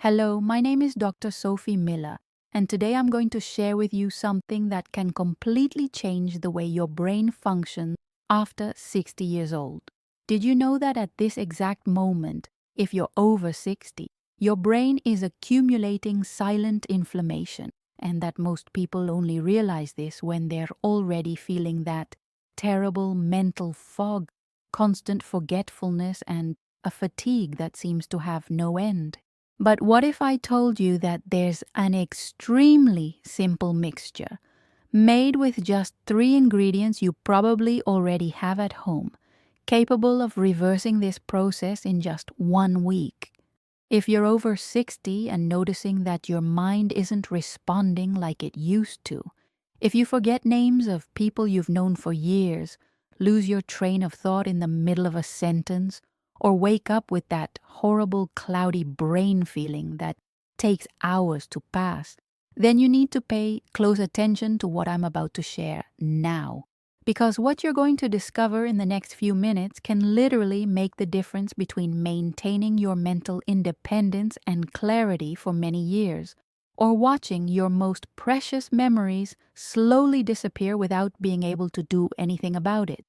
Hello, my name is Dr. Sophie Miller, and today I'm going to share with you something that can completely change the way your brain functions after 60 years old. Did you know that at this exact moment, if you're over 60, your brain is accumulating silent inflammation, and that most people only realize this when they're already feeling that terrible mental fog, constant forgetfulness, and a fatigue that seems to have no end? But what if I told you that there's an extremely simple mixture made with just 3 ingredients you probably already have at home, capable of reversing this process in just 1 week? If you're over 60 and noticing that your mind isn't responding like it used to, if you forget names of people you've known for years, lose your train of thought in the middle of a sentence, or wake up with that horrible cloudy brain feeling that takes hours to pass, then you need to pay close attention to what I'm about to share now. Because what you're going to discover in the next few minutes can literally make the difference between maintaining your mental independence and clarity for many years, or watching your most precious memories slowly disappear without being able to do anything about it.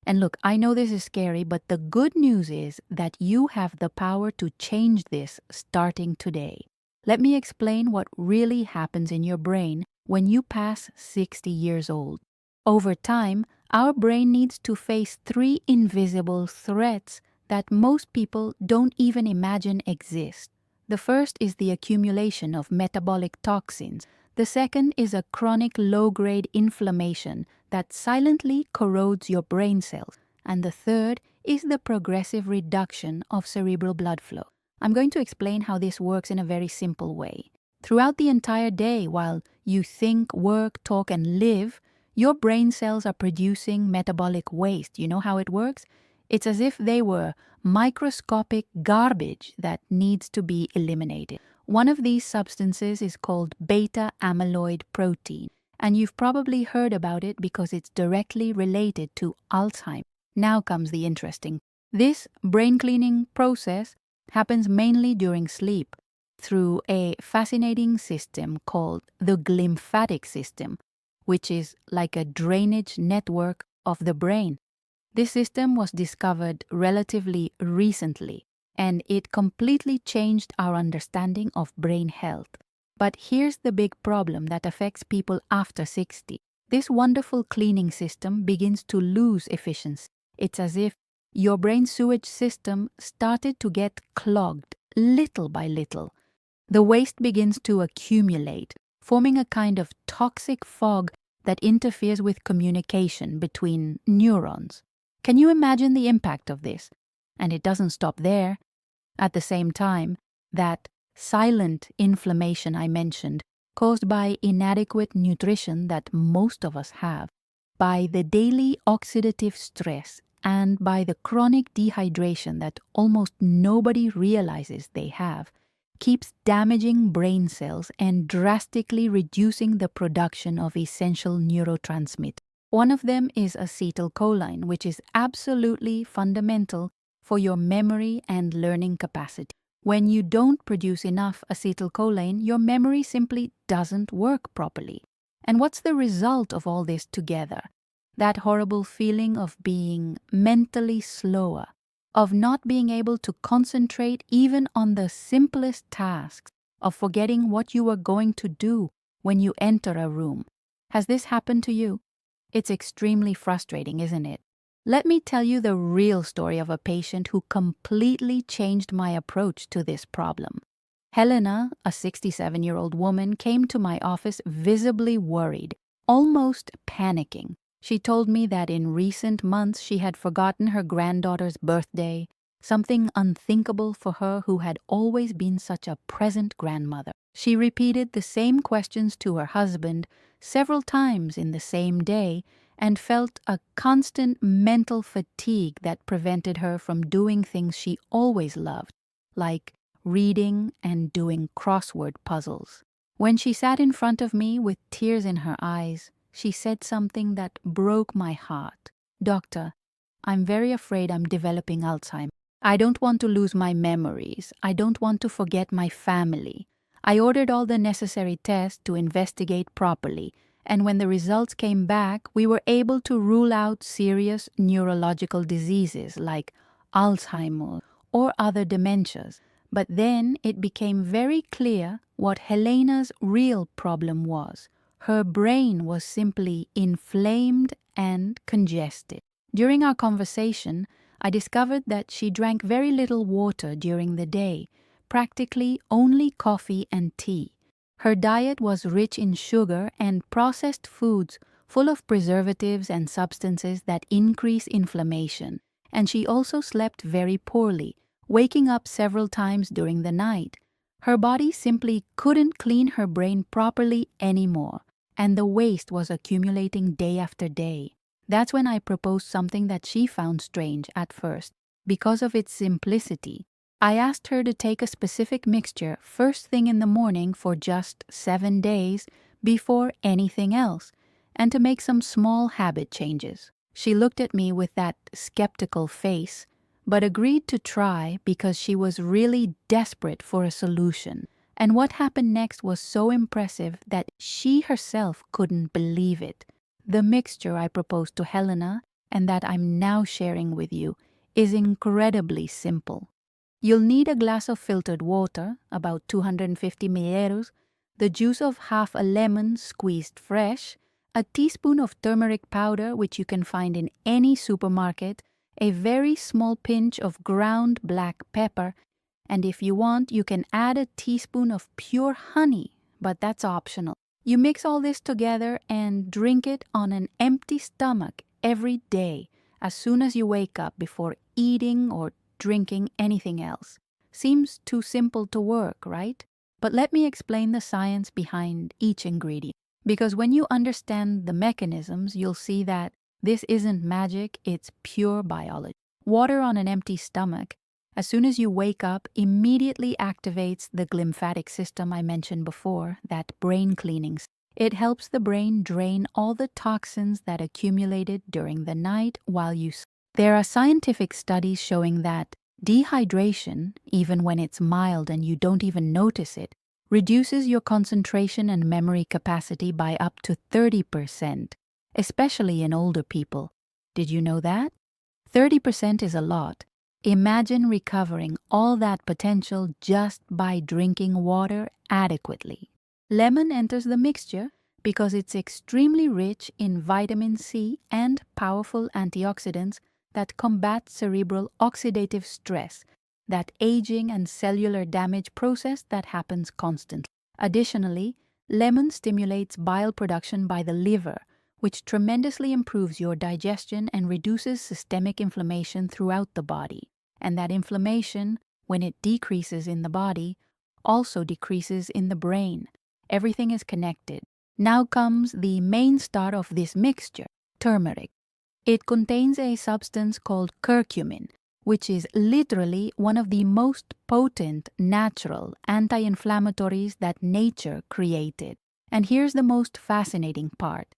And look, I know this is scary, but the good news is that you have the power to change this starting today. Let me explain what really happens in your brain when you pass 60 years old. Over time, our brain needs to face 3 invisible threats that most people don't even imagine exist. The first is the accumulation of metabolic toxins. The second is a chronic low-grade inflammation that silently corrodes your brain cells. And the third is the progressive reduction of cerebral blood flow. I'm going to explain how this works in a very simple way. Throughout the entire day, while you think, work, talk, and live, your brain cells are producing metabolic waste. You know how it works? It's as if they were microscopic garbage that needs to be eliminated. One of these substances is called beta amyloid protein, and you've probably heard about it because it's directly related to Alzheimer's. Now comes the interesting. This brain cleaning process happens mainly during sleep through a fascinating system called the glymphatic system, which is like a drainage network of the brain. This system was discovered relatively recently, and it completely changed our understanding of brain health. But here's the big problem that affects people after 60. This wonderful cleaning system begins to lose efficiency. It's as if your brain sewage system started to get clogged little by little. The waste begins to accumulate, forming a kind of toxic fog that interferes with communication between neurons. Can you imagine the impact of this? And it doesn't stop there. At the same time, that silent inflammation I mentioned, caused by inadequate nutrition that most of us have, by the daily oxidative stress, and by the chronic dehydration that almost nobody realizes they have, keeps damaging brain cells and drastically reducing the production of essential neurotransmitters. One of them is acetylcholine, which is absolutely fundamental for your memory and learning capacity. When you don't produce enough acetylcholine, your memory simply doesn't work properly. And what's the result of all this together? That horrible feeling of being mentally slower, of not being able to concentrate even on the simplest tasks, of forgetting what you were going to do when you enter a room. Has this happened to you? It's extremely frustrating, isn't it? Let me tell you the real story of a patient who completely changed my approach to this problem. Helena, a 67-year-old woman, came to my office visibly worried, almost panicking. She told me that in recent months she had forgotten her granddaughter's birthday, something unthinkable for her who had always been such a present grandmother. She repeated the same questions to her husband several times in the same day and felt a constant mental fatigue that prevented her from doing things she always loved, like reading and doing crossword puzzles. When she sat in front of me with tears in her eyes, she said something that broke my heart. "Doctor, I'm very afraid I'm developing Alzheimer's." I don't want to lose my memories. I don't want to forget my family. I ordered all the necessary tests to investigate properly, and when the results came back, we were able to rule out serious neurological diseases like Alzheimer's or other dementias. But then it became very clear what Helena's real problem was. Her brain was simply inflamed and congested. During our conversation, I discovered that she drank very little water during the day, practically only coffee and tea. Her diet was rich in sugar and processed foods full of preservatives and substances that increase inflammation, and she also slept very poorly, waking up several times during the night. Her body simply couldn't clean her brain properly anymore, and the waste was accumulating day after day. That's when I proposed something that she found strange at first, because of its simplicity. I asked her to take a specific mixture first thing in the morning for just 7 days before anything else, and to make some small habit changes. She looked at me with that skeptical face, but agreed to try because she was really desperate for a solution. And what happened next was so impressive that she herself couldn't believe it. The mixture I proposed to Helena, and that I'm now sharing with you, is incredibly simple. You'll need a glass of filtered water, about 250 milliliters, the juice of half a lemon squeezed fresh, a teaspoon of turmeric powder, which you can find in any supermarket, a very small pinch of ground black pepper, and if you want, you can add a teaspoon of pure honey, but that's optional. You mix all this together and drink it on an empty stomach every day, as soon as you wake up, before eating or drinking anything else. Seems too simple to work, right? But let me explain the science behind each ingredient. Because when you understand the mechanisms, you'll see that this isn't magic, it's pure biology. Water on an empty stomach, as soon as you wake up, immediately activates the glymphatic system I mentioned before, that brain cleaning. It helps the brain drain all the toxins that accumulated during the night while you sleep. There are scientific studies showing that dehydration, even when it's mild and you don't even notice it, reduces your concentration and memory capacity by up to 30%, especially in older people. Did you know that? 30% is a lot. Imagine recovering all that potential just by drinking water adequately. Lemon enters the mixture because it's extremely rich in vitamin C and powerful antioxidants that combat cerebral oxidative stress, that aging and cellular damage process that happens constantly. Additionally, lemon stimulates bile production by the liver, which tremendously improves your digestion and reduces systemic inflammation throughout the body. And that inflammation, when it decreases in the body, also decreases in the brain. Everything is connected. Now comes the main star of this mixture, turmeric. It contains a substance called curcumin, which is literally one of the most potent natural anti-inflammatories that nature created. And here's the most fascinating part.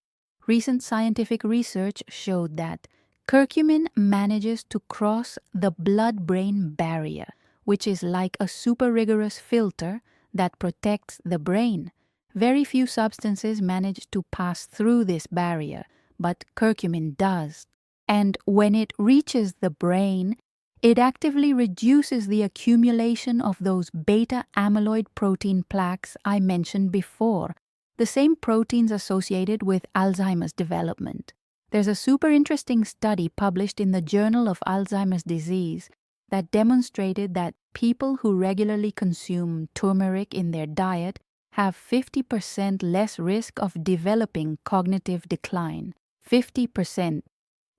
Recent scientific research showed that curcumin manages to cross the blood-brain barrier, which is like a super rigorous filter that protects the brain. Very few substances manage to pass through this barrier, but curcumin does. And when it reaches the brain, it actively reduces the accumulation of those beta amyloid protein plaques I mentioned before, the same proteins associated with Alzheimer's development. There's a super interesting study published in the Journal of Alzheimer's Disease that demonstrated that people who regularly consume turmeric in their diet have 50% less risk of developing cognitive decline. 50%.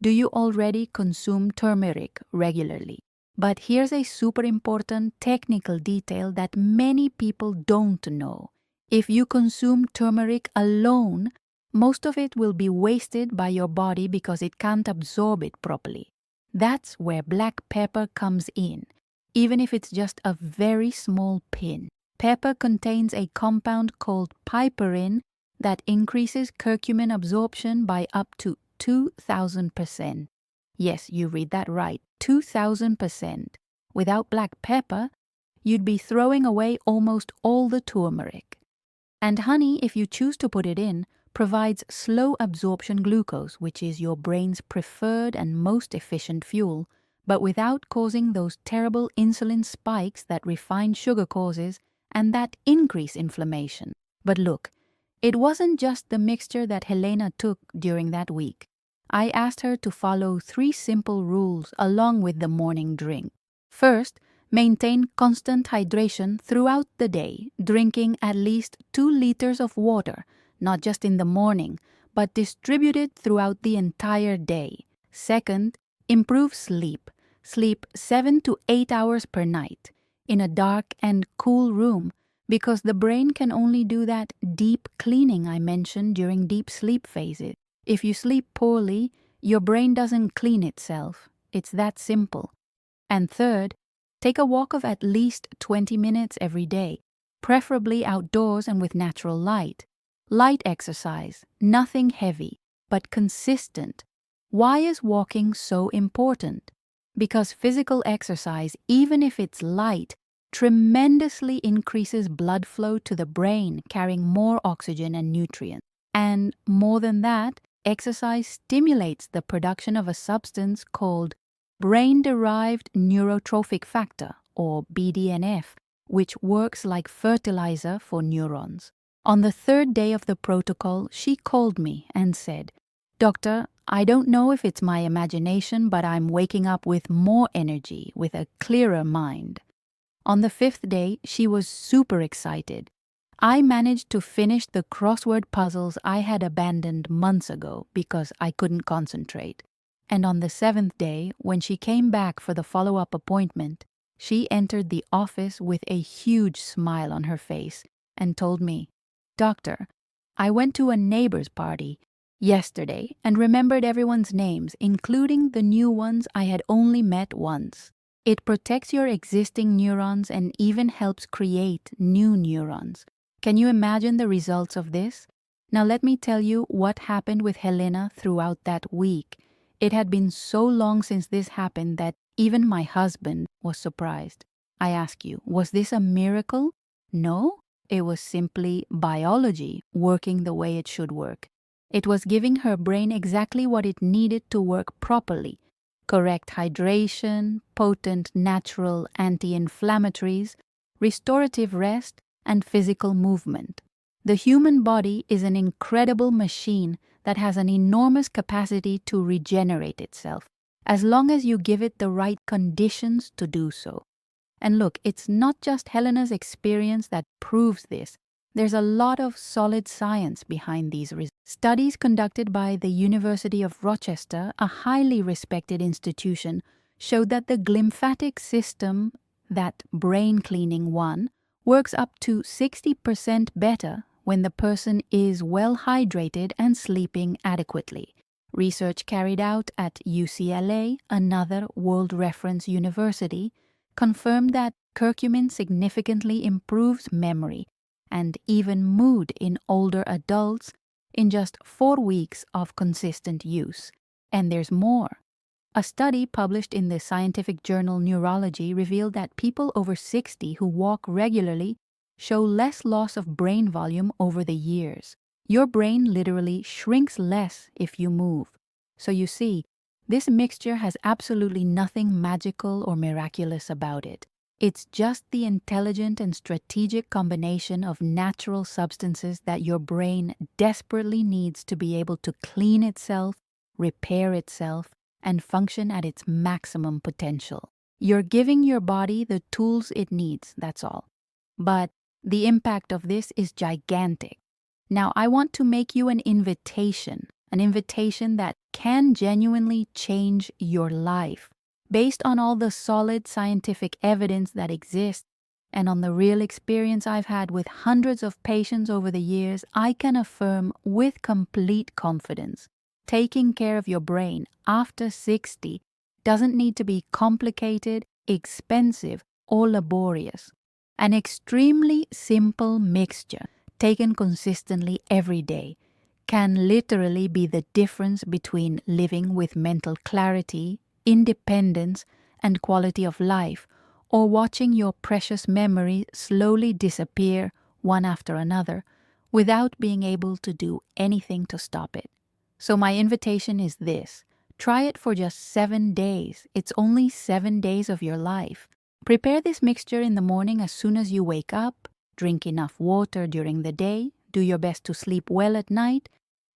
Do you already consume turmeric regularly? But here's a super important technical detail that many people don't know. If you consume turmeric alone, most of it will be wasted by your body because it can't absorb it properly. That's where black pepper comes in, even if it's just a very small pin. Pepper contains a compound called piperin that increases curcumin absorption by up to 2,000%. Yes, you read that right, 2,000%. without black pepper, you'd be throwing away almost all the turmeric. And honey, if you choose to put it in, provides slow absorption glucose, which is your brain's preferred and most efficient fuel, but without causing those terrible insulin spikes that refined sugar causes and that increase inflammation. But look, it wasn't just the mixture that Helena took during that week. I asked her to follow 3 simple rules along with the morning drink. First, maintain constant hydration throughout the day, drinking at least 2 liters of water, not just in the morning, but distributed throughout the entire day. Second, improve sleep. Sleep 7 to 8 hours per night in a dark and cool room, because the brain can only do that deep cleaning I mentioned during deep sleep phases. If you sleep poorly, your brain doesn't clean itself. It's that simple. And third, take a walk of at least 20 minutes every day, preferably outdoors and with natural light. Light exercise, nothing heavy, but consistent. Why is walking so important? Because physical exercise, even if it's light, tremendously increases blood flow to the brain, carrying more oxygen and nutrients. And more than that, exercise stimulates the production of a substance called brain-derived neurotrophic factor, or BDNF, which works like fertilizer for neurons. On the 3rd day of the protocol, she called me and said, "Doctor, I don't know if it's my imagination, but I'm waking up with more energy, with a clearer mind." On the 5th day, she was super excited. I managed to finish the crossword puzzles I had abandoned months ago because I couldn't concentrate. And on the 7th day, when she came back for the follow-up appointment, she entered the office with a huge smile on her face and told me, "Doctor, I went to a neighbor's party yesterday and remembered everyone's names, including the new ones I had only met once. It protects your existing neurons and even helps create new neurons. Can you imagine the results of this?" Now let me tell you what happened with Helena throughout that week. It had been so long since this happened that even my husband was surprised. I ask you, was this a miracle? No, it was simply biology working the way it should work. It was giving her brain exactly what it needed to work properly. Correct hydration, potent natural anti-inflammatories, restorative rest, and physical movement. The human body is an incredible machine that has an enormous capacity to regenerate itself, as long as you give it the right conditions to do so. And look, it's not just Helena's experience that proves this. There's a lot of solid science behind these results. Studies conducted by the University of Rochester, a highly respected institution, showed that the glymphatic system, that brain cleaning one, works up to 60% better when the person is well hydrated and sleeping adequately. Research carried out at UCLA, another world reference university, confirmed that curcumin significantly improves memory and even mood in older adults in just 4 weeks of consistent use. And there's more. A study published in the scientific journal Neurology revealed that people over 60 who walk regularly show less loss of brain volume over the years. Your brain literally shrinks less if you move. So you see, this mixture has absolutely nothing magical or miraculous about it. It's just the intelligent and strategic combination of natural substances that your brain desperately needs to be able to clean itself, repair itself, and function at its maximum potential. You're giving your body the tools it needs, that's all. But the impact of this is gigantic. Now, I want to make you an invitation that can genuinely change your life. Based on all the solid scientific evidence that exists and on the real experience I've had with hundreds of patients over the years, I can affirm with complete confidence, taking care of your brain after 60 doesn't need to be complicated, expensive, or laborious. An extremely simple mixture, taken consistently every day, can literally be the difference between living with mental clarity, independence, and quality of life, or watching your precious memory slowly disappear one after another without being able to do anything to stop it. So my invitation is this. Try it for just 7 days. It's only 7 days of your life. Prepare this mixture in the morning as soon as you wake up, drink enough water during the day, do your best to sleep well at night,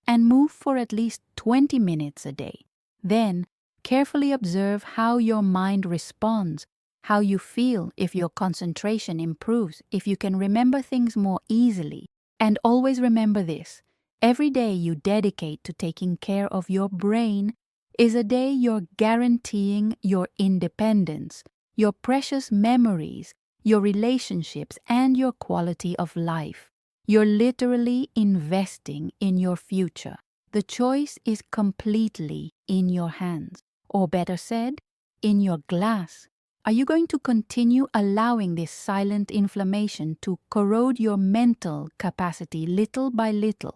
and move for at least 20 minutes a day. Then, carefully observe how your mind responds, how you feel, if your concentration improves, if you can remember things more easily. And always remember this, every day you dedicate to taking care of your brain is a day you're guaranteeing your independence, your precious memories, your relationships, and your quality of life. You're literally investing in your future. The choice is completely in your hands, or better said, in your glass. Are you going to continue allowing this silent inflammation to corrode your mental capacity little by little?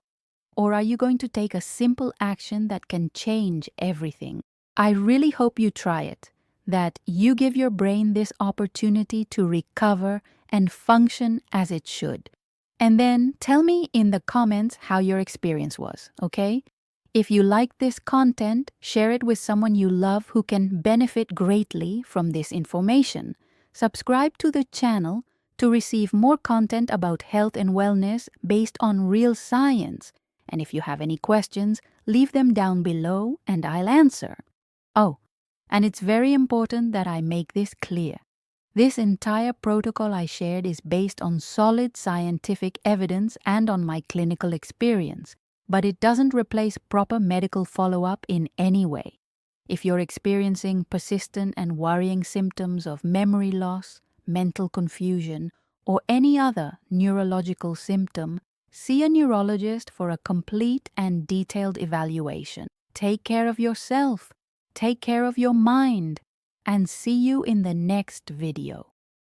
Or are you going to take a simple action that can change everything? I really hope you try it, that you give your brain this opportunity to recover and function as it should. And then tell me in the comments how your experience was, okay? If you like this content, share it with someone you love who can benefit greatly from this information. Subscribe to the channel to receive more content about health and wellness based on real science. And if you have any questions, leave them down below and I'll answer. Oh, and it's very important that I make this clear. This entire protocol I shared is based on solid scientific evidence and on my clinical experience, but it doesn't replace proper medical follow-up in any way. If you're experiencing persistent and worrying symptoms of memory loss, mental confusion, or any other neurological symptom, see a neurologist for a complete and detailed evaluation. Take care of yourself, take care of your mind, and see you in the next video.